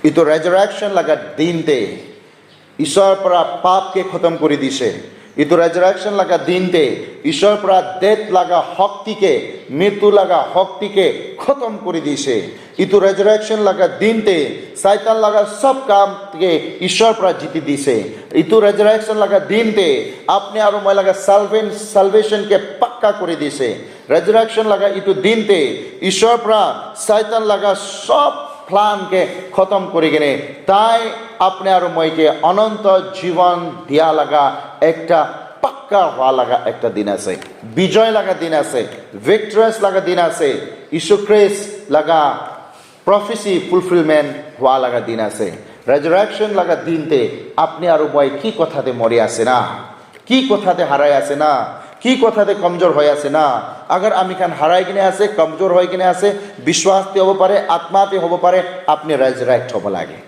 ইটো ৰেজাৰেকশ্যন লগা দিনতে ঈশ্বৰৰ পৰা পাপকে খতম কৰি দিছে। ইটো ৰেজাৰেকশ্যন লগা দিনতে ঈশ্বৰৰ পৰা ডেথ লগা শক্তিকে, মৃত্যু লগা শক্তিকে খতম কৰি দিছে। ইটো ৰেজাৰেকশ্যন লগা দিনতে শয়তান লগা সব কামকে ঈশ্বৰৰ পৰা জিতি দিছে। ইটো ৰেজাৰেকশ্যন লগা দিনতে আপনি আৰু মই লগা সালভেশনকে পাক্কা কৰি দিছে। ৰেজাৰেকশ্যন লগা ইটো দিনতে ঈশ্বৰৰ পৰা শয়তান লগা সব প্লানকে খতম কৰি কিনে তাই আপনি আৰু মইকে অনন্ত জীবন দিয়া লাগা একটা পাক্কা হওয়া লাগা একটা দিন আছে, বিজয় লাগা দিন আছে, ভিক্টরিয়াস লাগা দিন আছে, যীশু খ্রিস্ট লাগা প্রফেসি ফুলফিলমেন্ট হওয়া লাগা দিন আছে। রেজারেকশন লাগা দিনতে আপনি আর মই কি কথাতে মরে আছে না, কি কথাতে হারাই আছে না, কি কথাতে কমজোর হয়ে আছে না। अगर আমি খান হারাই কিনে আছে, কমজোর হয়ে কিনে আছে, বিশ্বাসতে হব পারে, আত্মাতে হব পারে, আপনি রেজারেক্ট হব লাগে,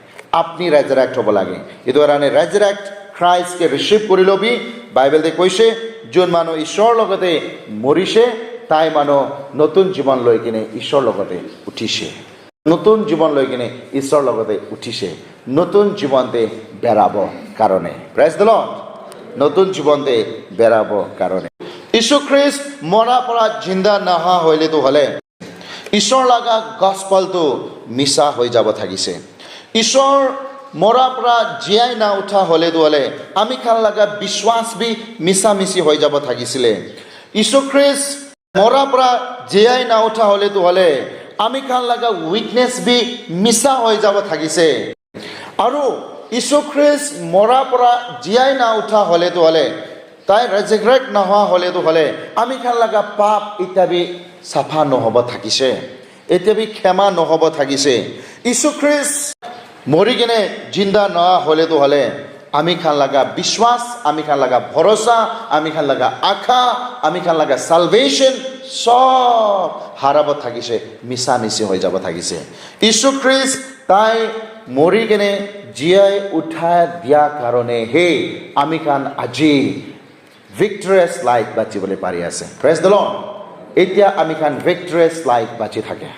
আপনি রেজারেক্ট হব লাগে। এটো কাৰণে ৰেজাৰেক্ট খ্ৰাইষ্টকে ৰিচিভ কৰি লবি। বাইবেলতে কৈছে যোন মানুহ ঈশ্বৰৰ লগতে মৰিছে তাই মানুহ নতুন জীৱন লৈ কিনে ঈশ্বৰৰ লগতে উঠিছে, নতুন জীৱন লৈ কিনে ঈশ্বৰৰ লগতে উঠিছে, নতুন জীৱনতে বেৰাব কাৰণে। Praise the lord. নতুন জীৱনতে বেৰাব কাৰণে যীশু খ্ৰিস্ট মৰাৰ পৰা জিন্দা নহা হলেতো হলে ঈশ্বৰ লগা গস্পলটো মিছা হৈ যাব থাকিছে। ঈশ্বৰ মৰাৰ পৰা জীয়াই না উঠা হলেতো হলে আমি খান লগা বিশ্বাস বি মিছা মিছি হৈ যাব থাকিছিলে। যীশু খ্রিস্ট মৰাৰ পৰা জীয়াই না উঠা হলেতো হলে আমি খান লগা উইকনেছ বি মিছা হৈ যাব থাকিছে। আৰু যীশু খ্ৰিস্ট মৰাৰ পৰা জীয়াই না উঠা হলেতো হলে তাই ৰেজাৰেক্ট নোহোৱা হলেতো হলে আমি খান লগা পাপ ইত্যাদি চাফা নহব থাকিছে, ইত্যাদি ক্ষমা নহব থাকিছে। যীশু খ্রিস্ট মৰি কিনে জিন্দা নোহোৱা হলেতো হলে আমি খান লগা বিশ্বাস, আমি খান লগা ভরসা, আমি খান লগা আশা, আমি খান লগা সালভেশন সব হারাব থাকিছে, মিছা মিছি হৈ যাব থাকিছে। যীশু খ্রিস্ট তাই মৰি কিনে জীয়াই উঠাই দিয়া কাৰণে হে আমি খান আজি ভিক্টৰিয়াছ লাইফ বাচিবলৈ পাৰি আছে। Praise the lord. এতিয়া আমি খান ভিক্টৰিয়াছ লাইফ বাচি থাকে।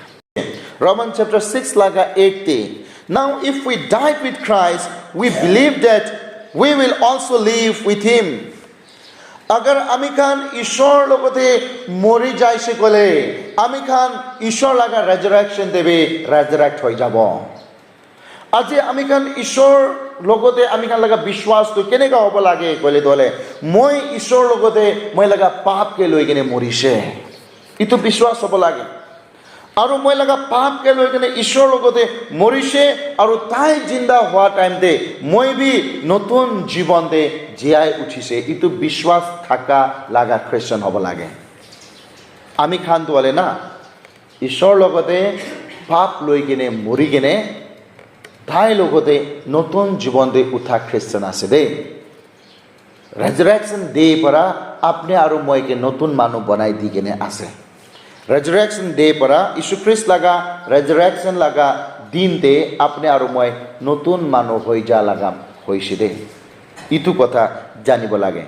Romans chapter 6 laga 8. Now if we died with Christ, we believe that we will also live with him. अगर আমি খান ঈশ্বৰ লগতে মৰি যাইছে কলে আমি খান ঈশ্বৰ লাগা ৰেজাৰেকশ্যন দেবে, ৰেজাৰেক্ট হৈ যাব। আজি আমি খান ঈশ্বৰ লগতে আমি খান লগা বিশ্বাসটো কেনেকা হ'ব লাগে কলে দলে মই ঈশ্বৰ লগতে মই লগা পাপকে লৈ কিনে মৰিছে, ইটো বিশ্বাস হ'ব লাগে। আৰু মই লগা পাপকে লৈ কিনে ঈশ্বৰ লগতে মৰিছে আৰু তাই জিন্দা হোৱা টাইমতে মই বি নতুন জীৱনতে জীয়াই উঠিছে, ইটো বিশ্বাস থাকা লাগা খ্ৰীষ্টান হ'ব লাগে। আমি খান দলে না ঈশ্বৰ লগতে পাপ লৈ কিনে মৰি কিনে তাই লগতে নতুন জীৱনতে উঠা খ্ৰীষ্টান আছে দেই। ৰেজাৰেকশ্যন ডে পৰা আপনি আৰু মইকে নতুন মানুহ বনাই দি কিনে আছে। ৰেজাৰেকশ্যন ডে পৰা যীশু খ্ৰিস্ট লাগা ৰেজাৰেকশ্যন লাগা দিনতে আপনি আৰু মই নতুন মানুহ হৈ যা লাগা হৈছে দেই। ইটো কথা জানিব লাগে।